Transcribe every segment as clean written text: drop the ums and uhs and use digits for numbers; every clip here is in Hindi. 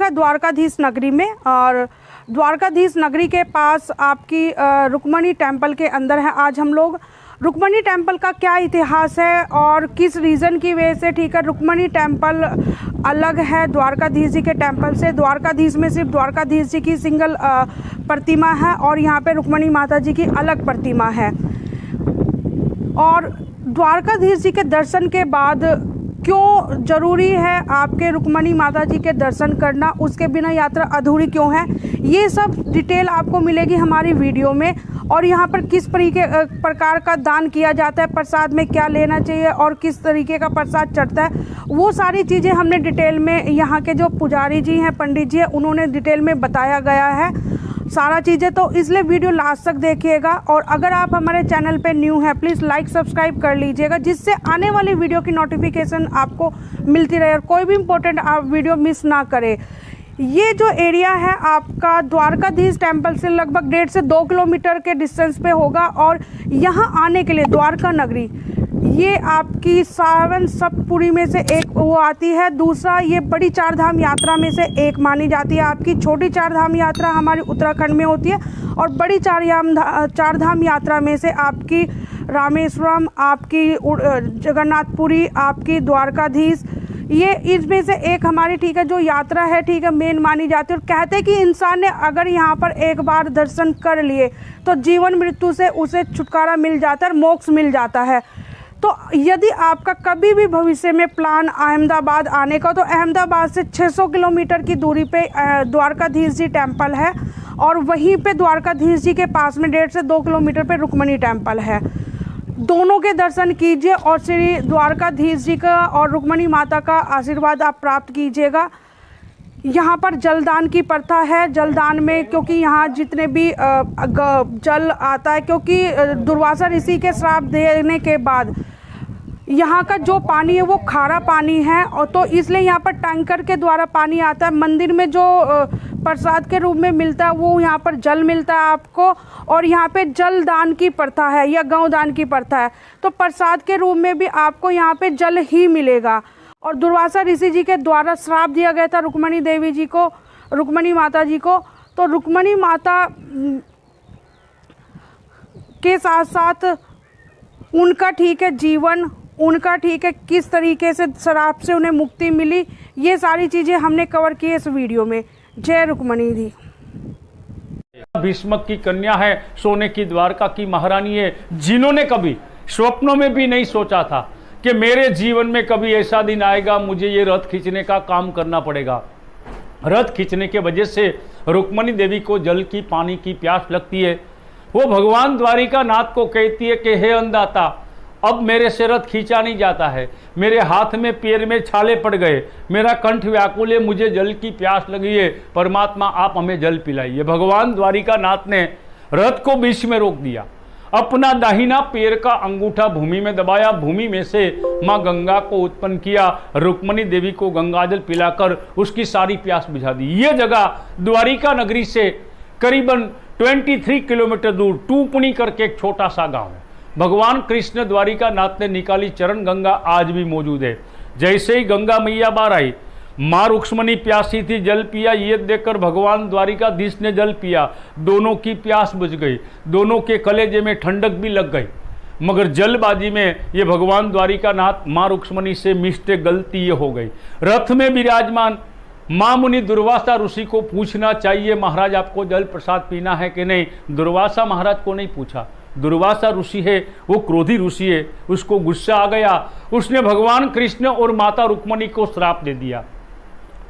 है द्वारकाधीश नगरी में, और द्वारकाधीश नगरी के पास आपकी रुक्मणी टेम्पल के अंदर है आज हम लोग। रुक्मणी टेम्पल का क्या इतिहास है और किस रीज़न की वजह से, ठीक है, रुक्मणी टेम्पल अलग है द्वारकाधीश जी के टेम्पल से। द्वारकाधीश में सिर्फ द्वारकाधीश जी की सिंगल प्रतिमा है और यहाँ पे रुक्मणी माता जी की अलग प्रतिमा है। और द्वारकाधीश जी के दर्शन के बाद क्यों ज़रूरी है आपके रुक्मणी माता जी के दर्शन करना, उसके बिना यात्रा अधूरी क्यों है, ये सब डिटेल आपको मिलेगी हमारी वीडियो में। और यहाँ पर किस प्रकार का दान किया जाता है, प्रसाद में क्या लेना चाहिए और किस तरीके का प्रसाद चढ़ता है, वो सारी चीज़ें हमने डिटेल में, यहाँ के जो पुजारी जी हैं, पंडित जी हैं, उन्होंने डिटेल में बताया गया है सारा चीज़ें। तो इसलिए वीडियो लास्ट तक देखिएगा। और अगर आप हमारे चैनल पे न्यू हैं, प्लीज़ लाइक सब्सक्राइब कर लीजिएगा, जिससे आने वाली वीडियो की नोटिफिकेशन आपको मिलती रहे और कोई भी इम्पोर्टेंट आप वीडियो मिस ना करें। ये जो एरिया है आपका द्वारकाधीश टेम्पल से लगभग 1.5 से 2 किलोमीटर के डिस्टेंस पे होगा। और यहाँ आने के लिए द्वारका नगरी, ये आपकी सावन सप्तपुरी में से एक वो आती है। दूसरा, ये बड़ी चार धाम यात्रा में से एक मानी जाती है। आपकी छोटी चार धाम यात्रा हमारी उत्तराखंड में होती है और बड़ी चार धाम यात्रा में से आपकी रामेश्वरम, आपकी जगन्नाथपुरी, आपकी द्वारकाधीश, ये इसमें से एक हमारी, ठीक है, जो यात्रा है, ठीक है, मेन मानी जाती है। और कहते हैं कि इंसान ने अगर यहाँ पर एक बार दर्शन कर लिए तो जीवन मृत्यु से उसे छुटकारा मिल जाता है और मोक्ष मिल जाता है। तो यदि आपका कभी भी भविष्य में प्लान अहमदाबाद आने का, तो अहमदाबाद से 600 किलोमीटर की दूरी पे द्वारकाधीश जी टेम्पल है और वहीं पे द्वारकाधीश जी के पास में 1.5 से 2 किलोमीटर पे रुक्मणी टेम्पल है। दोनों के दर्शन कीजिए और श्री द्वारकाधीश जी का और रुक्मणी माता का आशीर्वाद आप प्राप्त कीजिएगा। यहाँ पर जलदान की प्रथा है। जलदान में, क्योंकि यहाँ जितने भी जल आता है, क्योंकि दुर्वासा ऋषि के श्राप देने के बाद यहाँ का जो पानी है वो खारा पानी है, और तो इसलिए यहाँ पर टैंकर के द्वारा पानी आता है। मंदिर में जो प्रसाद के रूप में मिलता है वो यहाँ पर जल मिलता है आपको। और यहाँ पे जल दान की प्रथा है या गौ दान की प्रथा है, तो प्रसाद के रूप में भी आपको यहाँ पे जल ही मिलेगा। और दुर्वासा ऋषि जी के द्वारा श्राप दिया गया था रुक्मणी देवी जी को, रुक्मणी माता जी को। तो रुक्मणी माता के साथ साथ उनका, ठीक है, जीवन, उनका, ठीक है, किस तरीके से श्राप से उन्हें मुक्ति मिली, ये सारी चीज़ें हमने कवर की इस वीडियो में। जय रुक्मणी दी। भीष्मक की कन्या है, सोने की द्वारका की महारानी है, जिन्होंने कभी स्वप्नों में भी नहीं सोचा था कि मेरे जीवन में कभी ऐसा दिन आएगा मुझे ये रथ खींचने का काम करना पड़ेगा। रथ खींचने के वजह से रुक्मणी देवी को जल की, पानी की प्यास लगती है। वो भगवान द्वारिका नाथ को कहती है कि हे अंधाता, अब मेरे से रथ खींचा नहीं जाता है, मेरे हाथ में पैर में छाले पड़ गए, मेरा कंठ व्याकुल है, मुझे जल की प्यास लगी है, परमात्मा आप हमें जल पिलाइए। भगवान द्वारिका नाथ ने रथ को बीच में रोक दिया, अपना दाहिना पैर का अंगूठा भूमि में दबाया, भूमि में से माँ गंगा को उत्पन्न किया, रुक्मणी देवी को गंगाजल पिलाकर उसकी सारी प्यास बुझा दी। ये जगह द्वारिका नगरी से करीबन 23 किलोमीटर दूर टूपनी करके एक छोटा सा गांव है। भगवान कृष्ण द्वारिका नाथ ने निकाली चरण गंगा आज भी मौजूद है। जैसे ही गंगा मैया बाहर आई, माँ रुक्मणी प्यासी थी, जल पिया, ये देखकर भगवान द्वारिकाधीश ने जल पिया, दोनों की प्यास बुझ गई, दोनों के कलेजे में ठंडक भी लग गई। मगर जलबाजी में ये भगवान द्वारिकानाथ माँ रुक्मणी से मिस्टेक, गलती ये हो गई। रथ में विराजमान माँ मुनि दुर्वासा ऋषि को पूछना चाहिए, महाराज आपको जल प्रसाद पीना है कि नहीं। दुर्वासा महाराज को नहीं पूछा। दुर्वासा ऋषि है, वो क्रोधी ऋषि है, उसको गुस्सा आ गया, उसने भगवान कृष्ण और माता रुक्मणी को श्राप दे दिया।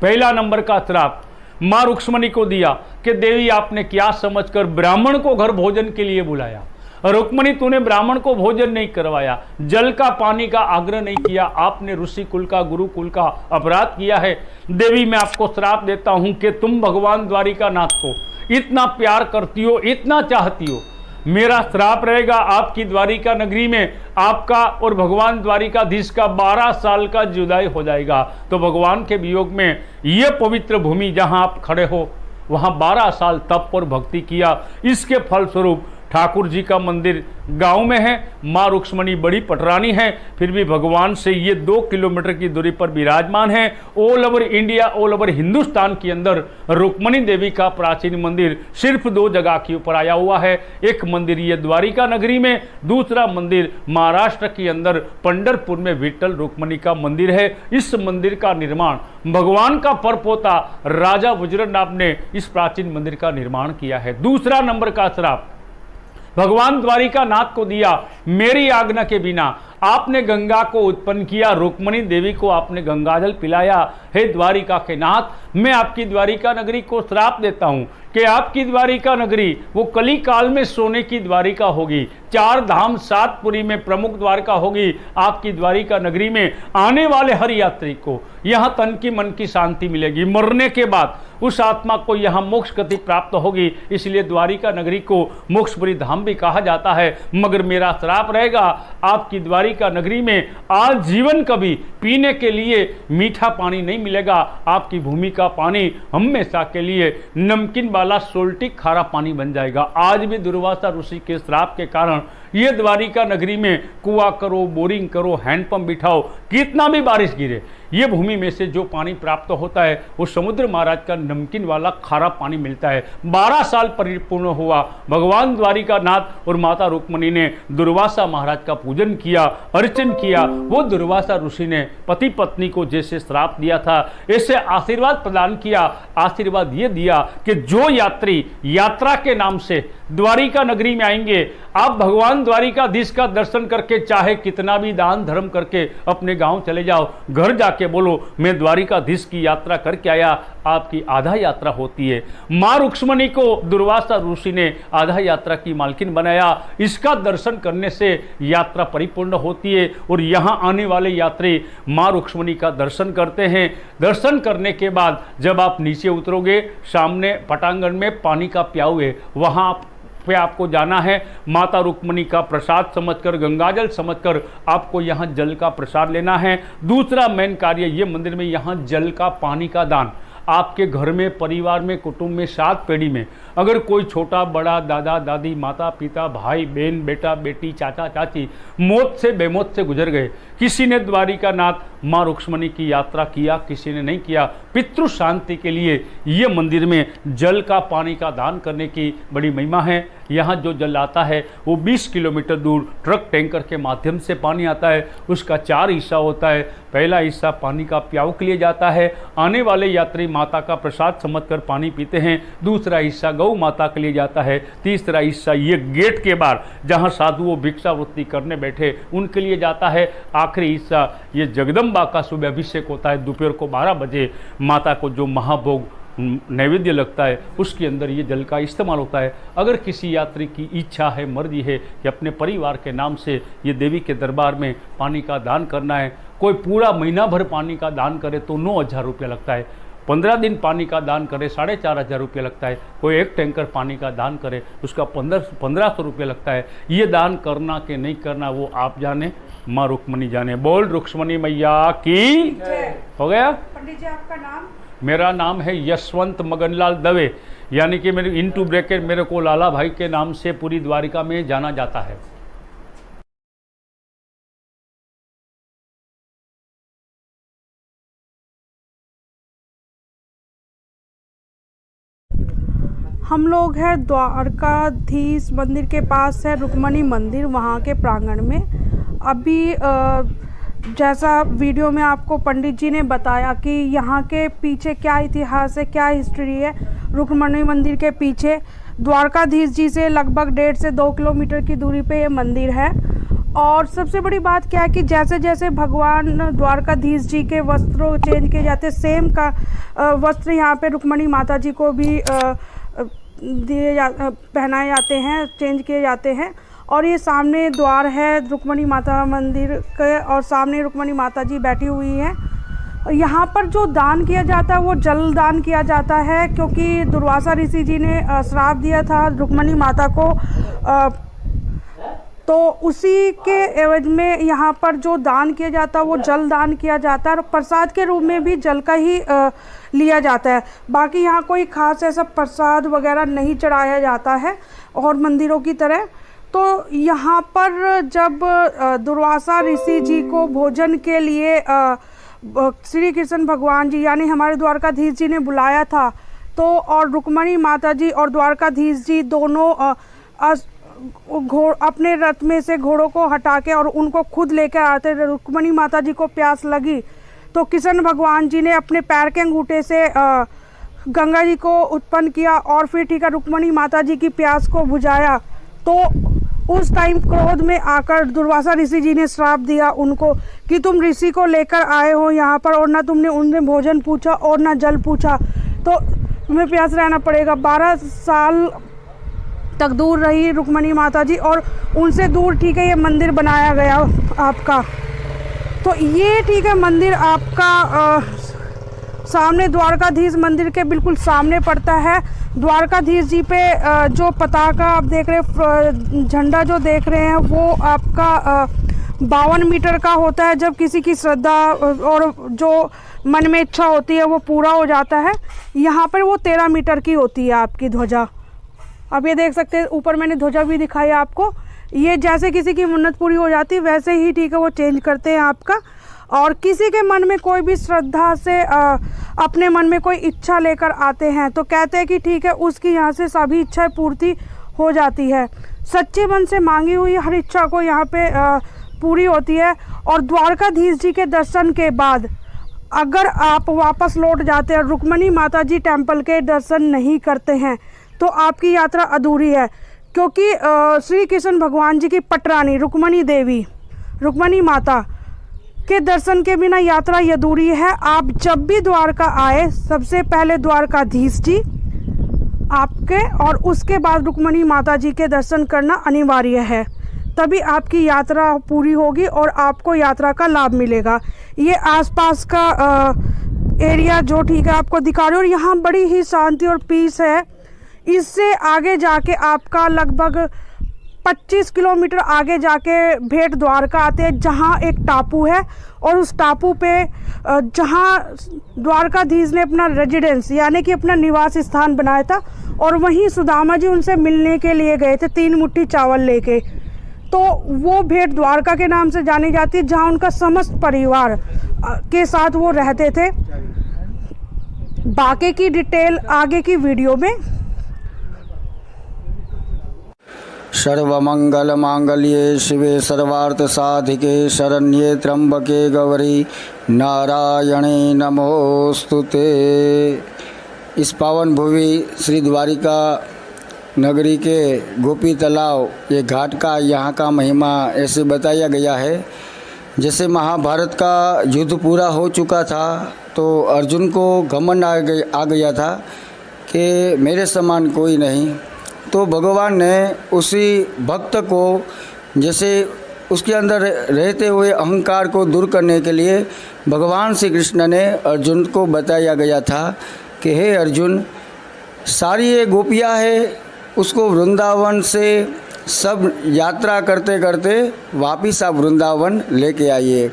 पहला नंबर का श्राप माँ रुक्मणी को दिया कि देवी आपने क्या समझकर ब्राह्मण को घर भोजन के लिए बुलाया। रुक्मणी तूने ब्राह्मण को भोजन नहीं करवाया, जल का पानी का आग्रह नहीं किया, आपने ऋषि कुल का, गुरुकुल का अपराध किया है। देवी मैं आपको श्राप देता हूं कि तुम भगवान द्वारिकानाथ को इतना प्यार करती हो, इतना चाहती हो, मेरा श्राप रहेगा आपकी द्वारिका नगरी में, आपका और भगवान द्वारिकाधीश का 12 साल का जुदाई हो जाएगा। तो भगवान के वियोग में ये पवित्र भूमि जहां आप खड़े हो, वहां 12 साल तप और भक्ति किया, इसके फलस्वरूप ठाकुर जी का मंदिर गांव में है, माँ रुक्मणी बड़ी पटरानी है, फिर भी भगवान से ये 2 किलोमीटर की दूरी पर विराजमान है। All over India, all over Hindustan के अंदर रुक्मणी देवी का प्राचीन मंदिर सिर्फ 2 जगह के ऊपर आया हुआ है। एक मंदिर ये द्वारिका नगरी में, दूसरा मंदिर महाराष्ट्र के अंदर पंढरपुर में विट्ठल रुक्मणी का मंदिर है। इस मंदिर का निर्माण भगवान का परपोता राजा वज्रनाभ ने इस प्राचीन मंदिर का निर्माण किया है। दूसरा नंबर का श्राप भगवान द्वारिका नाथ को दिया, मेरी आज्ञा के बिना आपने गंगा को उत्पन्न किया, रुक्मणी देवी को आपने गंगाजल पिलाया। हे द्वारिका के नाथ, मैं आपकी द्वारिका नगरी को श्राप देता हूं कि आपकी द्वारिका नगरी वो कली काल में सोने की द्वारिका होगी, 4 धाम 7 पुरी में प्रमुख द्वारका होगी। आपकी द्वारिका नगरी में आने वाले हर यात्री को यहाँ तन की मन की शांति मिलेगी, मरने के बाद उस आत्मा को यहाँ मोक्ष गति प्राप्त होगी। इसलिए द्वारिका नगरी को मोक्षपुरी धाम भी कहा जाता है। मगर मेरा श्राप रहेगा, आपकी द्वारिका नगरी में आज जीवन कभी पीने के लिए मीठा पानी नहीं मिलेगा। आपकी भूमि का पानी हमेशा के लिए नमकीन वाला सोल्टी खारा पानी बन जाएगा। आज भी दुर्वासा ऋषि के श्राप के कारण ये द्वारिका नगरी में कुआं करो, बोरिंग करो, हैंडपंप बिठाओ, कितना भी बारिश गिरे, ये भूमि में से जो पानी प्राप्त होता है वो समुद्र महाराज का नमकीन वाला खारा पानी मिलता है। 12 साल परिपूर्ण हुआ, भगवान द्वारिका नाथ और माता रुक्मणी ने दुर्वासा महाराज का पूजन किया, अर्चन किया। वो दुर्वासा ऋषि ने पति पत्नी को जैसे श्राप दिया था, ऐसे आशीर्वाद प्रदान किया। आशीर्वाद ये दिया कि जो यात्री यात्रा के नाम से द्वारिका नगरी में आएंगे, आप भगवान द्वारिकाधीश का दर्शन करके चाहे कितना भी दान धर्म करके अपने गांव चले जाओ, घर जाके बोलो मैं द्वारिकाधीश की यात्रा करके आया, आपकी आधा यात्रा होती है। मां रुक्मणी को दुर्वासा ऋषि ने आधा यात्रा की मालकिन बनाया। इसका दर्शन करने से यात्रा परिपूर्ण होती है और यहाँ आने वाले यात्री मां रुक्मणी का दर्शन करते हैं। दर्शन करने के बाद जब आप नीचे उतरोगे, सामने पटांगण में पानी का प्याऊ है, वहाँ पे आपको जाना है। माता रुक्मणी का प्रसाद समझकर, गंगाजल समझकर आपको यहाँ जल का प्रसाद लेना है। दूसरा मेन कार्य ये मंदिर में यहाँ जल का, पानी का दान। आपके घर में, परिवार में, कुटुंब में, 7 पीढ़ी में अगर कोई छोटा बड़ा, दादा दादी, माता पिता, भाई बहन, बेटा बेटी, चाचा चाची मौत से बेमौत से गुजर गए, किसी ने द्वारिका नाथ माँ रुक्मणी की यात्रा किया, किसी ने नहीं किया, पितृ शांति के लिए ये मंदिर में जल का, पानी का दान करने की बड़ी महिमा है। यहाँ जो जल आता है वो 20 किलोमीटर दूर ट्रक टैंकर के माध्यम से पानी आता है। उसका 4 हिस्सा होता है। पहला हिस्सा पानी का प्याऊ के लिए जाता है, आने वाले यात्री माता का प्रसाद समझकर पानी पीते हैं। दूसरा हिस्सा गौ माता के लिए जाता है। तीसरा हिस्सा ये गेट के बाहर जहाँ साधु वो भिक्षावृत्ति करने बैठे उनके लिए जाता है। आखिरी हिस्सा ये जगदम्बा का सुबह अभिषेक होता है, दोपहर को 12 बजे माता को जो महाभोग नैवेद्य लगता है उसके अंदर ये जल का इस्तेमाल होता है। अगर किसी यात्री की इच्छा है, मर्जी है कि अपने परिवार के नाम से ये देवी के दरबार में पानी का दान करना है, कोई पूरा महीना भर पानी का दान करे तो 9,000 रुपया लगता है। 15 दिन पानी का दान करे 4,500 रुपये लगता है। कोई 1 टैंकर पानी का दान करे उसका 1500 रुपये लगता है। ये दान करना कि नहीं करना वो आप जाने, माँ रुक्मणी जाने। बोल रुक्मणी मैया की। हो गया। पंडित जी आपका नाम? मेरा नाम है यशवंत मगनलाल दवे, यानी कि मेरे इनटू ब्रैकेट मेरे को लाला भाई के नाम से पूरी द्वारिका में जाना जाता है। हम लोग हैं द्वारकाधीश मंदिर के पास है रुक्मणी मंदिर, वहाँ के प्रांगण में। अभी जैसा वीडियो में आपको पंडित जी ने बताया कि यहाँ के पीछे क्या इतिहास है, क्या हिस्ट्री है। रुक्मणी मंदिर के पीछे द्वारकाधीश जी से लगभग 1.5 से 2 किलोमीटर की दूरी पे ये मंदिर है। और सबसे बड़ी बात क्या है कि जैसे जैसे भगवान द्वारकाधीश जी के वस्त्रों चेंज किए जाते, सेम का वस्त्र यहाँ पे रुक्मणी माता जी को भी पहनाए जाते हैं, चेंज किए जाते हैं। और ये सामने द्वार है रुक्मणी माता मंदिर के, और सामने रुक्मणी माता जी बैठी हुई हैं। यहाँ पर जो दान किया जाता है वो जल दान किया जाता है, क्योंकि दुर्वासा ऋषि जी ने श्राप दिया था रुक्मणी माता को, तो उसी के एवज में यहाँ पर जो दान किया जाता है वो जल दान किया जाता है। और प्रसाद के रूप में भी जल का ही लिया जाता है। बाकी यहाँ कोई खास ऐसा प्रसाद वगैरह नहीं चढ़ाया जाता है। और मंदिरों की तरह। तो यहाँ पर जब दुर्वासा ऋषि जी को भोजन के लिए श्री कृष्ण भगवान जी यानी हमारे द्वारकाधीश जी ने बुलाया था, तो और रुक्मणी माता जी और द्वारकाधीश जी दोनों अपने रथ में से घोड़ों को हटा के और उनको खुद लेकर आते। रुक्मणी माता जी को प्यास लगी तो कृष्ण भगवान जी ने अपने पैर के अंगूठे से गंगा जी को उत्पन्न किया और फिर ठीक है रुक्मणी माता जी की प्यास को बुझाया। तो उस टाइम क्रोध में आकर दुर्वासा ऋषि जी ने श्राप दिया उनको कि तुम ऋषि को लेकर आए हो यहाँ पर और ना तुमने उनसे भोजन पूछा और ना जल पूछा, तो तुम्हें प्यास रहना पड़ेगा। 12 साल तक दूर रही रुक्मणी माता जी और उनसे दूर ठीक है ये मंदिर बनाया गया आपका। तो ये ठीक है मंदिर आपका सामने द्वारकाधीश मंदिर के बिल्कुल सामने पड़ता है। द्वारकाधीश जी पे जो पताका आप देख रहे हैं, झंडा जो देख रहे हैं वो आपका 52 मीटर का होता है। जब किसी की श्रद्धा और जो मन में इच्छा होती है वो पूरा हो जाता है। यहाँ पर वो 13 मीटर की होती है आपकी ध्वजा। अब ये देख सकते हैं ऊपर मैंने ध्वजा भी दिखाई आपको। ये जैसे किसी की मन्नत पूरी हो जाती है वैसे ही ठीक है वो चेंज करते हैं आपका। और किसी के मन में कोई भी श्रद्धा से अपने मन में कोई इच्छा लेकर आते हैं तो कहते हैं कि ठीक है उसकी यहाँ से सभी इच्छाएं पूर्ति हो जाती है। सच्चे मन से मांगी हुई हर इच्छा को यहाँ पे पूरी होती है। और द्वारकाधीश जी के दर्शन के बाद अगर आप वापस लौट जाते हैं और रुक्मणी माता जी टेम्पल के दर्शन नहीं करते हैं तो आपकी यात्रा अधूरी है, क्योंकि श्री कृष्ण भगवान जी की पटरानी रुक्मणी देवी, रुक्मणी माता के दर्शन के बिना यात्रा अधूरी है। आप जब भी द्वारका आए सबसे पहले द्वारकाधीश जी आपके और उसके बाद रुक्मणी माता जी के दर्शन करना अनिवार्य है, तभी आपकी यात्रा पूरी होगी और आपको यात्रा का लाभ मिलेगा। ये आसपास का एरिया जो ठीक है आपको दिखा रहे हो और यहाँ बड़ी ही शांति और पीस है। इससे आगे जाके आपका लगभग 25 किलोमीटर आगे जाके भेट द्वारका आते हैं, जहाँ एक टापू है और उस टापू पे जहाँ द्वारकाधीश ने अपना रेजिडेंस यानी कि अपना निवास स्थान बनाया था और वहीं सुदामा जी उनसे मिलने के लिए गए थे 3 मुट्ठी चावल लेके। तो वो भेट द्वारका के नाम से जानी जाती है, जहाँ उनका समस्त परिवार के साथ वो रहते थे। बाकी की डिटेल आगे की वीडियो में। सर्वमंगल मांगल्ये शिवे सर्वार्थ साधिके शरण्ये त्र्यंबके गौरी नारायणे नमोस्तुते। इस पावन भूमि श्री द्वारिका नगरी के गोपी तालाब ये घाट का यहाँ का महिमा ऐसे बताया गया है। जैसे महाभारत का युद्ध पूरा हो चुका था तो अर्जुन को घमंड आ गया था कि मेरे समान कोई नहीं, तो भगवान ने उसी भक्त को जैसे उसके अंदर रहते हुए अहंकार को दूर करने के लिए भगवान श्री कृष्ण ने अर्जुन को बताया गया था कि हे अर्जुन, सारी ये गोपियाँ है उसको वृंदावन से सब यात्रा करते करते वापिस आप वृंदावन लेके आइए।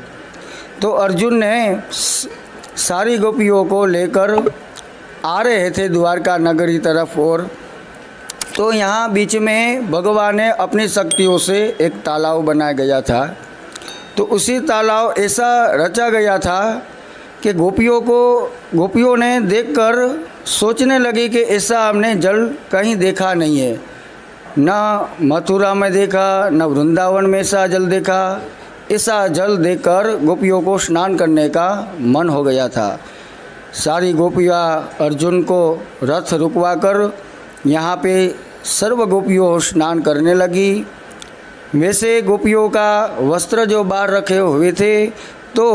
तो अर्जुन ने सारी गोपियों को लेकर आ रहे थे द्वारका नगरी तरफ और तो यहाँ बीच में भगवान ने अपनी शक्तियों से एक तालाब बनाया गया था। तो उसी तालाब ऐसा रचा गया था कि गोपियों ने देखकर सोचने लगी कि ऐसा हमने जल कहीं देखा नहीं है, ना मथुरा में देखा ना वृंदावन में ऐसा जल देखा। ऐसा जल देखकर गोपियों को स्नान करने का मन हो गया था। सारी गोपियाँ अर्जुन को रथ रुकवा कर यहाँ पे सर्व गोपियों स्नान करने लगी। वैसे गोपियों का वस्त्र जो बाहर रखे हुए थे तो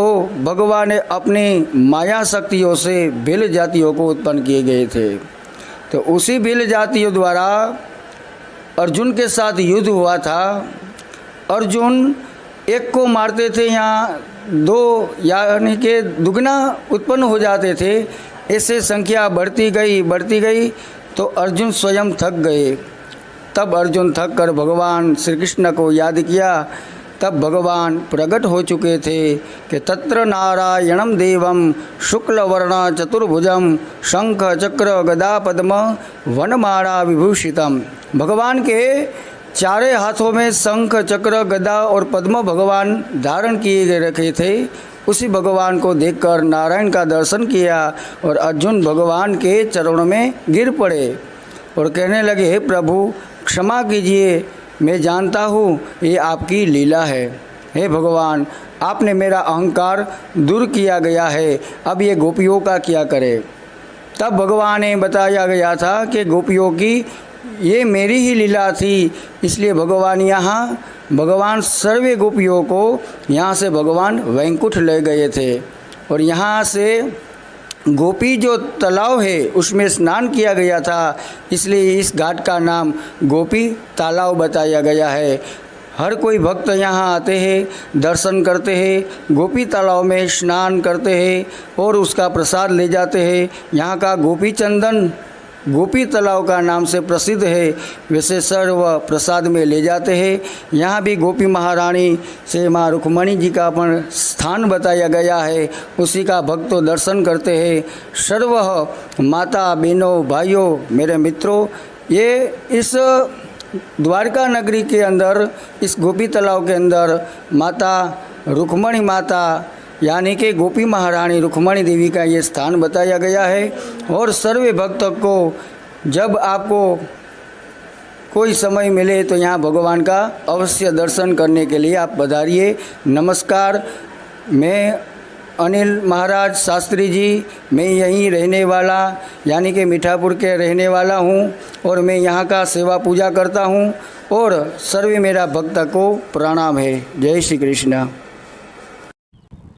भगवान ने अपनी माया शक्तियों से भील जातियों को उत्पन्न किए गए थे। तो उसी भील जातियों द्वारा अर्जुन के साथ युद्ध हुआ था। अर्जुन एक को मारते थे, यहाँ 2 यानी कि दुगना उत्पन्न हो जाते थे। ऐसे संख्या बढ़ती गई तो अर्जुन स्वयं थक गए। तब अर्जुन थक कर भगवान श्री कृष्ण को याद किया तब भगवान प्रकट हो चुके थे कि तत्र नारायणम देवम शुक्लवर्ण चतुर्भुजम शंख चक्र गदा पद्म वनमाला विभूषितम। भगवान के चारे हाथों में शंख चक्र गदा और पद्म भगवान धारण किए गए रखे थे। उसी भगवान को देखकर नारायण का दर्शन किया और अर्जुन भगवान के चरणों में गिर पड़े और कहने लगे, हे प्रभु क्षमा कीजिए, मैं जानता हूँ ये आपकी लीला है। हे भगवान, आपने मेरा अहंकार दूर किया गया है, अब ये गोपियों का क्या करे। तब भगवान ने बताया गया था कि गोपियों की ये मेरी ही लीला थी, इसलिए भगवान सर्वे गोपियों को यहाँ से भगवान वैकुंठ ले गए थे और यहाँ से गोपी जो तालाब है उसमें स्नान किया गया था, इसलिए इस घाट का नाम गोपी तालाब बताया गया है। हर कोई भक्त यहाँ आते हैं, दर्शन करते हैं, गोपी तालाब में स्नान करते हैं और उसका प्रसाद ले जाते हैं। यहाँ का गोपी चंदन गोपी तालाब का नाम से प्रसिद्ध है, वैसे सर्व प्रसाद में ले जाते हैं। यहाँ भी गोपी महारानी से माँ रुक्मणी जी का अपन स्थान बताया गया है, उसी का भक्तों दर्शन करते हैं। सर्व माता बहनों भाइयों मेरे मित्रों, ये इस द्वारका नगरी के अंदर, इस गोपी तालाब के अंदर माता रुक्मणी माता यानी कि गोपी महारानी रुक्मणी देवी का ये स्थान बताया गया है। और सर्वे भक्त को जब आपको कोई समय मिले तो यहाँ भगवान का अवश्य दर्शन करने के लिए आप पधारिए। नमस्कार, मैं अनिल महाराज शास्त्री जी, मैं यहीं रहने वाला यानी कि मीठापुर के रहने वाला हूँ और मैं यहाँ का सेवा पूजा करता हूँ और सर्वे मेरा भक्त को प्रणाम है। जय श्री कृष्ण।